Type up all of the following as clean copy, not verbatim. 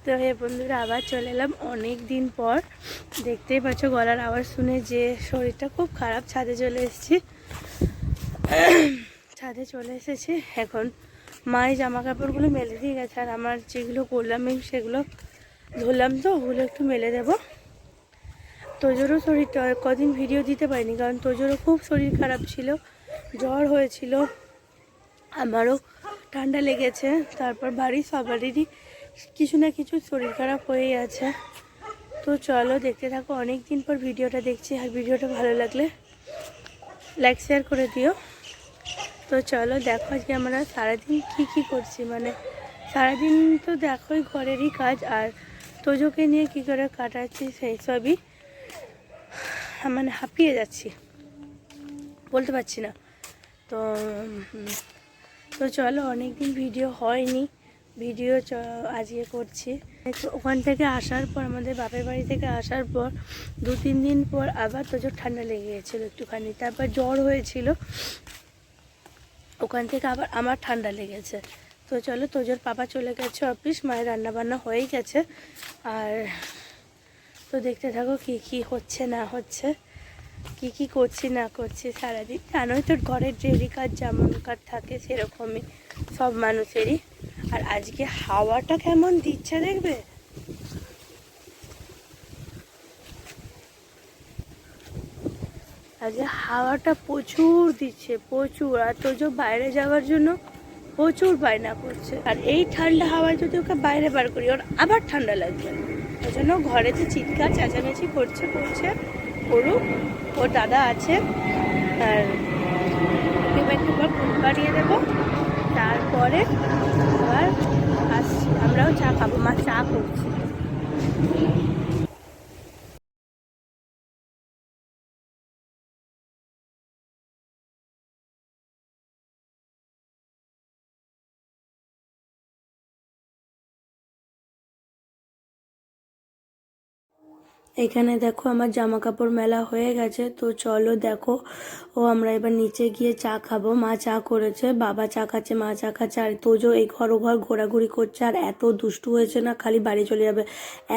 তো হে বন্ধুরা, আবার চলে এলাম অনেক দিন পর। দেখতেই পাচ্ছ গলার আওয়াজ শুনে যে শরীরটা খুব খারাপ। ছাদে চলে এসেছি, এখন মায়ের জামা কাপড়গুলো মেলে দিয়ে গেছে, আর আমার যেগুলো করলাম সেগুলো ধরলাম, তো ওগুলো একটু মেলে দেবো। তোজোরও শরীরটা কদিন ভিডিও দিতে পারিনি, কারণ তোজোরও খুব শরীর খারাপ ছিল, জ্বর হয়েছিল, আমারও ঠান্ডা লেগেছে। তারপর বাড়ির সবারই কিছু না কিছু শরীর খারাপ হয়েই আছে। তো চলো দেখতে থাকো, অনেক দিন পর ভিডিওটা দেখছি, আর ভিডিওটা ভালো লাগলে লাইক শেয়ার করে দিও। তো চলো দেখো আজকে আমরা সারাদিন কী করছি। মানে সারাদিন তো দেখোই ঘরেরই কাজ, আর তোজোকে নিয়ে কী করে কাটাচ্ছি সেই সবই। মানে হাঁপিয়ে যাচ্ছি, বলতে পারছি না। তো তো চলো, অনেক দিন ভিডিও হয়নি, ভিডিও আজকে করছি। ওখান থেকে আসার পর, আমাদের বাপের বাড়ি থেকে আসার পর 2-3 দিন পর আবার তোজোর ঠান্ডা লেগে গেছিলো একটুখানি, তারপর জ্বর হয়েছিল, ওখান থেকে আবার আমার ঠান্ডা লেগেছে। তো চলো, তোজোর পাপা চলে গেছে অফিস, মায়ের রান্নাবান্না হয়েই গেছে। আর তো দেখতে থাকো কী কী হচ্ছে না হচ্ছে, কি করছি না করছি সারাদিন। জানোই তো ঘরের ডেলি কাজ যেমন কাজ থাকে সেরকমই সব মানুষেরই। আর আজকে হাওয়াটা কেমন দিচ্ছে দেখবে, আজকে হাওয়াটা প্রচুর দিচ্ছে, প্রচুর। আর তোজো বাইরে যাওয়ার জন্য প্রচুর বায়না করছে, আর এই ঠান্ডা হাওয়ায় যদি ওকে বাইরে বার করি ওর আবার ঠান্ডা লাগবে। ওই জন্য ঘরেতে চিৎকার চেঁচামেচি করছে করুক, ওর দাদা আছে। আর একটু পর ঘুম পাড়িয়ে দেবো, তারপরে আবার আসছি, আমরাও চা খাবো, মা চা করছি। এখানে দেখো আমার জামা কাপড় মেলা হয়ে গেছে। তো চলো দেখো, আমরা এবার নিচে গিয়ে চা খাবো। মা চা করেছে, বাবা চা খাচ্ছে, মা চা খাচ্ছে, আর তোজো এই ঘর ও ঘর ঘোরাঘুরি করছে। আর এত দুষ্টু হয়েছে না, খালি বাড়ি চলে যাবে,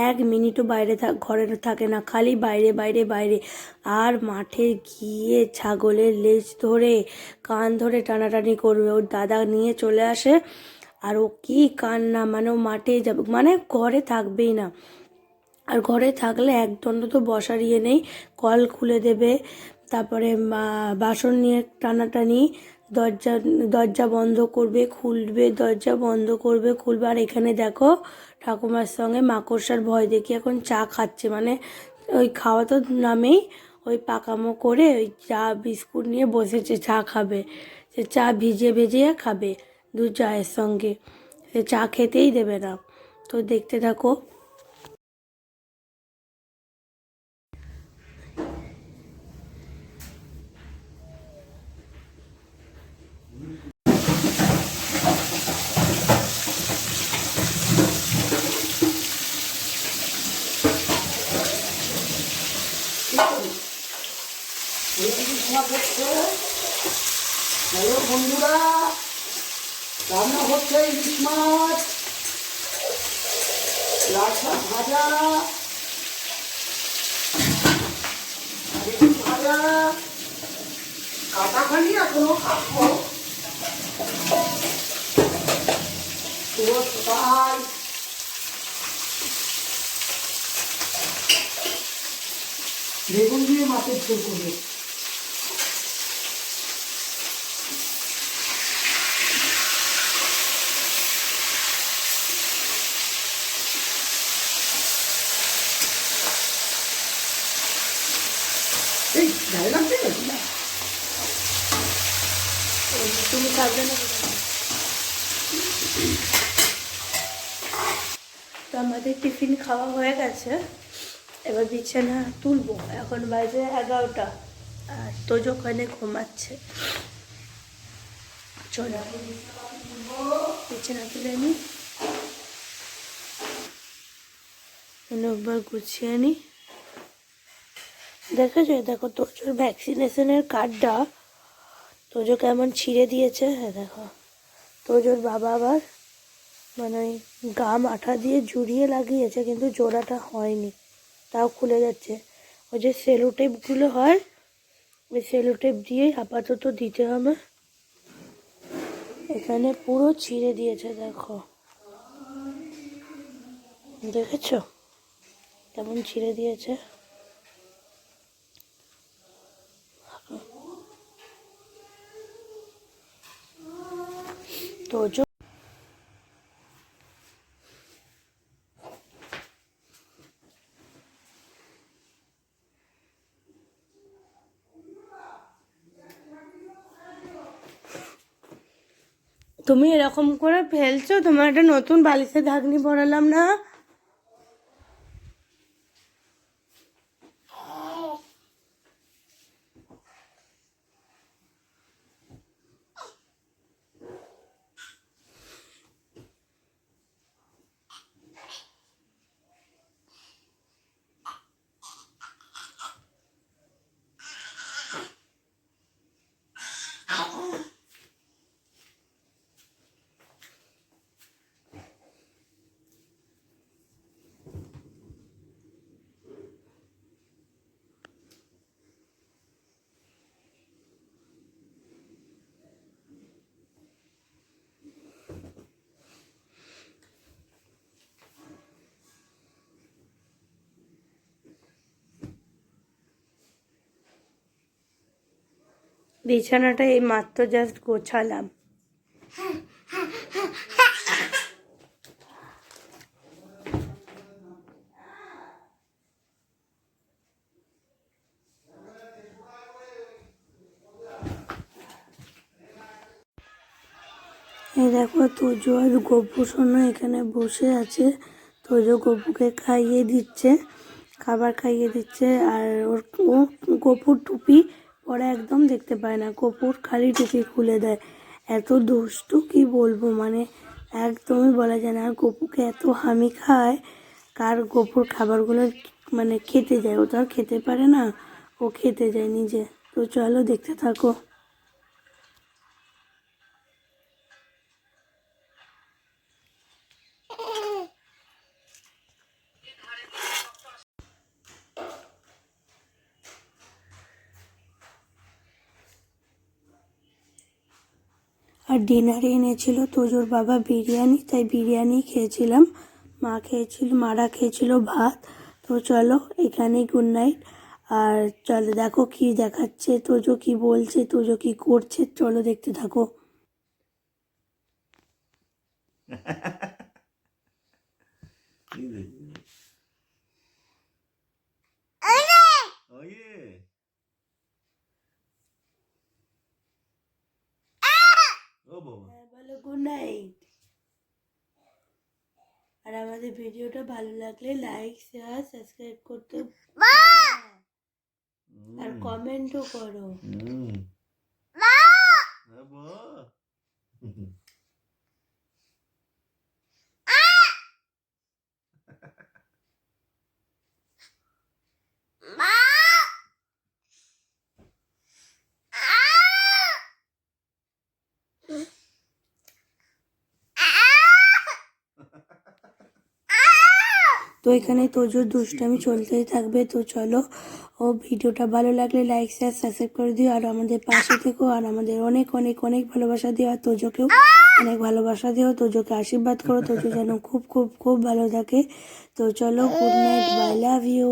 1 মিনিটও বাইরে ঘরে থাকে না, খালি বাইরে বাইরে বাইরে। আর মাঠে গিয়ে ছাগলের লেজ ধরে কান ধরে টানাটানি করবে, ওর দাদা নিয়ে চলে আসে। আর ও কি কান্না, মানে ও মাঠে যাবে, মানে ঘরে থাকবেই না। আর ঘরে থাকলে একদণ্ড তো বসার ইয়ে নেই, কল খুলে দেবে, তারপরে বাসন নিয়ে টানাটানি, দরজা দরজা বন্ধ করবে খুলবে, দরজা বন্ধ করবে খুলবে। আর এখানে দেখো ঠাকুমার সঙ্গে মাকড়সার ভয় দেখি এখন চা খাচ্ছে, মানে ওই খাওয়া তো নামেই ওই পাকামো করে ওই চা বিস্কুট নিয়ে বসেছে, চা খাবে, সে চা ভিজিয়ে ভিজিয়ে খাবে দুধ চায়ের সঙ্গে, সে চা খেতেই দেবে না। তো দেখতে থাকো। বন্ধুরা, রান্না হচ্ছে ইলিশ মাছ, লাল শাক ভাজা, ভাজা কাটা খালি এখনো খাবো, বেগুন দিয়ে মাছের ঝোল করবে। এই গায়ে লাগবে না, তুমি থাকবে না। তো আমাদের টিফিন খাওয়া হয়ে গেছে, এবার বিছানা তুলবো। এখন বাজে 11টা, আর তোজো ওখানে ঘুমাচ্ছে। চলো বিছানা তুলে নি, একবার গুছিয়ে নি। দেখো তোজোর ভ্যাকসিনেশনের কার্ডটা তোজো কেমন ছিঁড়ে দিয়েছে। হ্যাঁ দেখো, তোজোর বাবা আবার মানে ওই গাম আঠা দিয়ে জুড়িয়ে লাগিয়েছে, কিন্তু জোড়াটা হয়নি, তাও খুলে যাচ্ছে। ওই যে সেলো টেপগুলো হয়, ওই সেলো টেপ দিয়েই আপাতত দিতে হবে। এখানে পুরো ছিঁড়ে দিয়েছে, দেখো, দেখেছো কেমন ছিঁড়ে দিয়েছে। তো তুমি এরকম করে ফেলছো, তোমার একটা নতুন বালিশের ঢাকনি পরালাম না? বিছানাটা এই মাত্র জাস্ট গোছালাম। এই দেখো তোজো আর গপু সোনা এখানে বসে আছে। তোজো গপুকে খাইয়ে দিচ্ছে, খাবার খাইয়ে দিচ্ছে। আর ও গপুর টুপি পরে একদম দেখতে পায় না, গপুর খালি টুপি খুলে দেয়। এত দুষ্টু কি বলবো, মানে একদমই বলা যায় না। আর গপুকে এত হামি খায়, কার গপুর খাবারগুলো মানে খেতে যায়, ও তো আর খেতে পারে না, ও খেতে যায় নিজে। তো চলো দেখতে থাকো। আর ডিনারে এনেছিল তোজোর বাবা বিরিয়ানি, তাই বিরিয়ানি খেয়েছিলাম। মারা খেয়েছিল ভাত। তো চলো এখানেই গুড নাইট। আর চলো দেখো কি দেখাচ্ছে, তোজো কি বলছে, তোজো কি করছে, চলো দেখতে থাকো। বলো গুড নাইট। আর আমাদের ভিডিওটা ভালো লাগলে লাইক, শেয়ার, সাবস্ক্রাইব করতে আর কমেন্টও করো। তো এখানে তোজোর দুষ্টামি চলতেই থাকবে। তো চলো, ও ভিডিওটা ভালো লাগলে লাইক, শেয়ার, সাবস্ক্রাইব করে দিও। আর আমাদের পাশে থেকো, আর আমাদের অনেক অনেক অনেক ভালোবাসা দিও। আর তোজোকেও অনেক ভালোবাসা দিও, তোজোকে আশীর্বাদ করো, তোজো যেন খুব খুব খুব ভালো থাকে। তো চলো, good night, bye, love you.